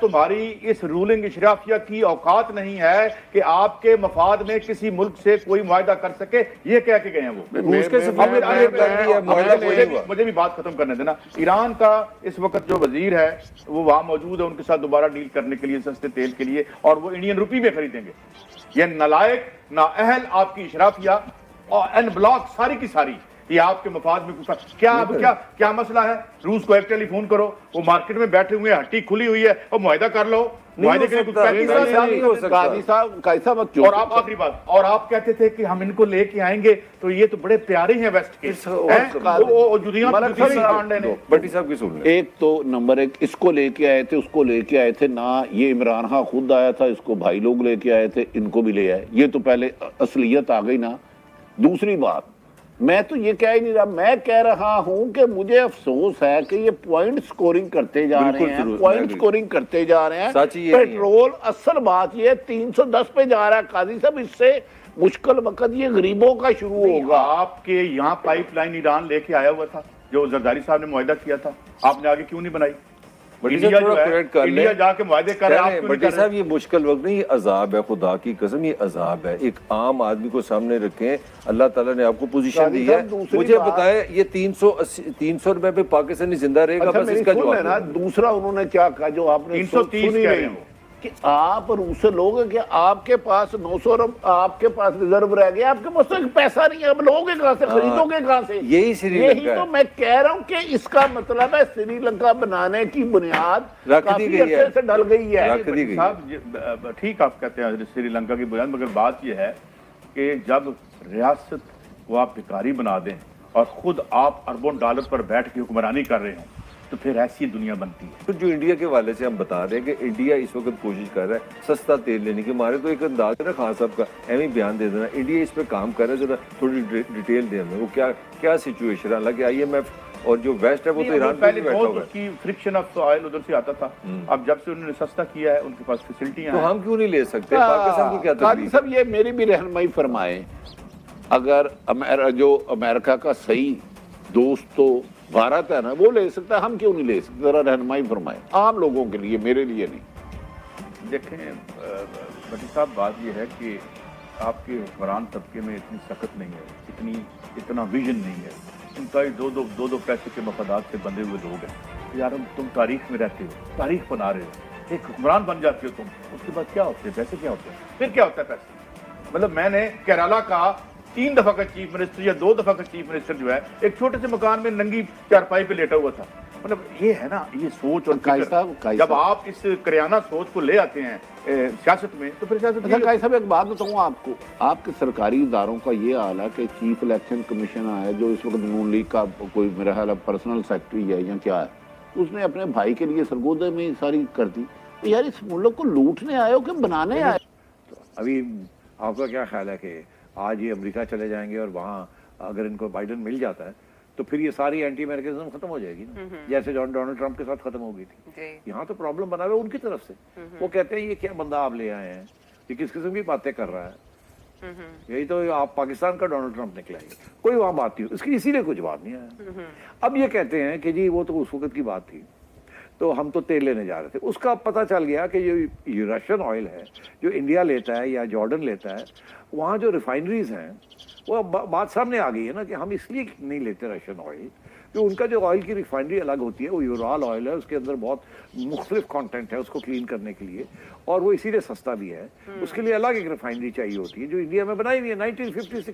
تمہاری اس رولنگ اشرافیہ کی اوقات نہیں ہے کہ آپ کے مفاد میں کسی ملک سے کوئی معاہدہ کر سکے، یہ کہہ کے گئے ہیں وہ۔ مجھے بھی بات ختم کرنے دینا۔ ایران کا اس وقت جو وزیر ہے وہ وہاں موجود ہے، ان کے ساتھ دوبارہ ڈیل کرنے کے لیے سستے تیل کے لیے، اور وہ انڈین روپی میں خریدیں گے۔ یہ نالائق نااہل آپ کی اشرافیہ اور این بلاک ساری کی ساری یہ آپ کے مفاد میں کیا مسئلہ ہے؟ روس کو ایک ٹیلی فون کرو، وہ مارکیٹ میں بیٹھے ہوئے ہیں، ہٹی کھلی ہوئی ہے، وہ معاہدہ کر لو۔ معاہدے کے لیے اور آپ آخری بات، اور آپ کہتے تھے کہ ہم ان کو لے کے آئیں گے تو یہ تو بڑے پیارے ہیں ویسٹ کے۔ ایک تو نمبر ایک اس کو لے کے آئے تھے، اس کو لے کے آئے تھے نہ، یہ عمران خان خود آیا تھا، اس کو بھائی لوگ لے کے آئے تھے، ان کو بھی لے آئے، یہ تو پہلے اصلیت آ گئی نا۔ دوسری بات، میں تو یہ کہہ ہی نہیں رہا، میں کہہ رہا ہوں کہ مجھے افسوس ہے کہ یہ پوائنٹ سکورنگ کرتے جا رہے ہیں، پوائنٹ سکورنگ کرتے جا رہے ہیں۔ پیٹرول اصل بات یہ 310 پہ جا رہا ہے قاضی صاحب، اس سے مشکل وقت یہ غریبوں کا شروع ہوگا۔ آپ کے یہاں پائپ لائن ایران لے کے آیا ہوا تھا جو زرداری صاحب نے معاہدہ کیا تھا، آپ نے آگے کیوں نہیں بنائی؟ انڈیا جا کے معاہدے کر رہے ہیں۔ بٹی صاحب یہ مشکل وقت نہیں، یہ عذاب ہے، خدا کی قسم یہ عذاب ہے۔ ایک عام آدمی کو سامنے رکھیں، اللہ تعالیٰ نے آپ کو پوزیشن دی ہے، مجھے بتائیں یہ 300 روپے پہ پاکستانی زندہ رہے گا؟ بس اس کا جواب ہے۔ دوسرا انہوں نے کیا کہا جو آپ نے 330 کہہ رہے ہیں کہ آپ روس سے لوگ ہیں کہ آپ کے پاس 900 آپ کے پاس ریزرو رہ گیا، آپ کے پاس پیسہ نہیں ہے، اب لوگ کہاں سے خریدو گے کہاں سے؟ یہی تو میں کہہ رہا ہوں کہ اس کا مطلب ہے سری لنکا بنانے کی بنیاد کافی عرصے سے ڈل گئی ہے۔ صاحب ٹھیک آپ کہتے ہیں سری لنکا کی بنیاد، مگر بات یہ ہے کہ جب ریاست کو آپ بھکاری بنا دیں اور خود آپ اربوں ڈالر پر بیٹھ کے حکمرانی کر رہے ہوں تو پھر ایسی دنیا بنتی ہے۔ تو جو انڈیا کے والے سے ہم بتا رہے ہیں کہ انڈیا اس وقت کوشش کر رہا ہے سستا تیل لینے کی، مارے تو ایک انداز ہے نا خان صاحب کا، ایویں بیان دے دینا انڈیا اس پہ کام کر رہا ہے، ذرا تھوڑی ڈیٹیل دیں ہمیں وہ کیا سچویشن ہے۔ حالانکہ آئی ایم ایف اور جو ویسٹ ہے وہ تو ایران پہلے بہت اس کی فرکشن آف آئل ادھر سے آتا تھا، اب جب سے انہوں نے سستا کیا ہے ان کے پاس فیسلٹیاں ہیں، تو ہم کیوں نہیں لے سکتے؟ پاکستان کو کیا قاضی صاحب یہ میری بھی رہنمائی فرمائیں، اگر جو امریکہ کا صحیح دوست تو بھارت ہے نا وہ لے سکتا ہے، ہم کیوں نہیں لے سکتے؟ ذرا رہنمائی فرمائیں عام لوگوں کے لیے، میرے لیے نہیں۔ دیکھیں بٹی صاحب بات یہ ہے کہ آپ کے حکمران طبقے میں اتنی سخت نہیں ہے، اتنا ویژن نہیں ہے، ان کا دو پیسے کے مفادات سے بندھے ہوئے لوگ ہیں۔ یار تم تاریخ میں رہتے ہو، تاریخ بنا رہے ہو، ایک حکمران بن جاتے ہو تم، اس کے بعد کیا ہوتے ہیں پیسے؟ کیا ہوتے ہیں پھر؟ کیا ہوتا ہے پیسے؟ مطلب میں نے کیرالا کا 3 دفعہ کا چیف منسٹر یا 2 دفعہ کا چیف منسٹر جو ہے ایک چھوٹے سے مکان میں ننگی چارپائی پہ لیٹا ہوا تھا۔ مطلب یہ ہے نا یہ سوچ اور فکر، جب آپ اس کریانہ سوچ کو لے آتے ہیں سیاست میں تو پھر سیاست۔ قائد صاحب ایک بات بتاؤں آپ کو، آپ کے سرکاری اداروں کا یہ حال ہے کہ چیف الیکشن کمیشن آیا جو اس وقت نون لیگ کا کوئی میرا خیال ہے پرسنل سیکرٹری ہے یا کیا ہے، اس نے اپنے بھائی کے لیے سرگودے میں ساری کر دی۔ یار اس ملک کو لوٹنے آئے ہو کہ بنانے آئے؟ ابھی آپ کا کیا خیال ہے کہ آج یہ امریکہ چلے جائیں گے اور وہاں اگر ان کو بائیڈن مل جاتا ہے تو پھر یہ ساری اینٹی امریکنزم ختم ہو جائے گی نا، جیسے ڈونلڈ ٹرمپ کے ساتھ ختم ہو گئی تھی۔ یہاں تو پرابلم بنا ہوا ہے ان کی طرف سے، وہ کہتے ہیں یہ کیا بندہ آپ لے آئے ہیں، یہ کس قسم کی باتیں کر رہا ہے، یہی تو آپ پاکستان کا ڈونلڈ ٹرمپ نکلا ہے، کوئی وہاں بات نہیں، اس کی اسی لیے کوئی جواب نہیں آیا۔ اب یہ کہتے ہیں کہ جی وہ تو اس وقت کی بات تھی، تو ہم تو تیل لینے جا رہے تھے، اس کا پتہ چل گیا کہ جو رشین آئل ہے جو انڈیا لیتا ہے یا جارڈن لیتا ہے، وہاں جو ریفائنریز ہیں وہ بات سامنے آ گئی ہے نا کہ ہم اس لیے نہیں لیتے رشین آئل کہ ان کا جو آئل کی ریفائنری الگ ہوتی ہے، وہ یورال آئل ہے، اس کے اندر بہت مختلف کانٹینٹ ہے اس کو کلین کرنے کے لیے، اور وہ اسی لیے سستا بھی ہے، اس کے لیے الگ ایک ریفائنری چاہیے ہوتی ہے جو انڈیا میں بنائی ہوئی ہے 1956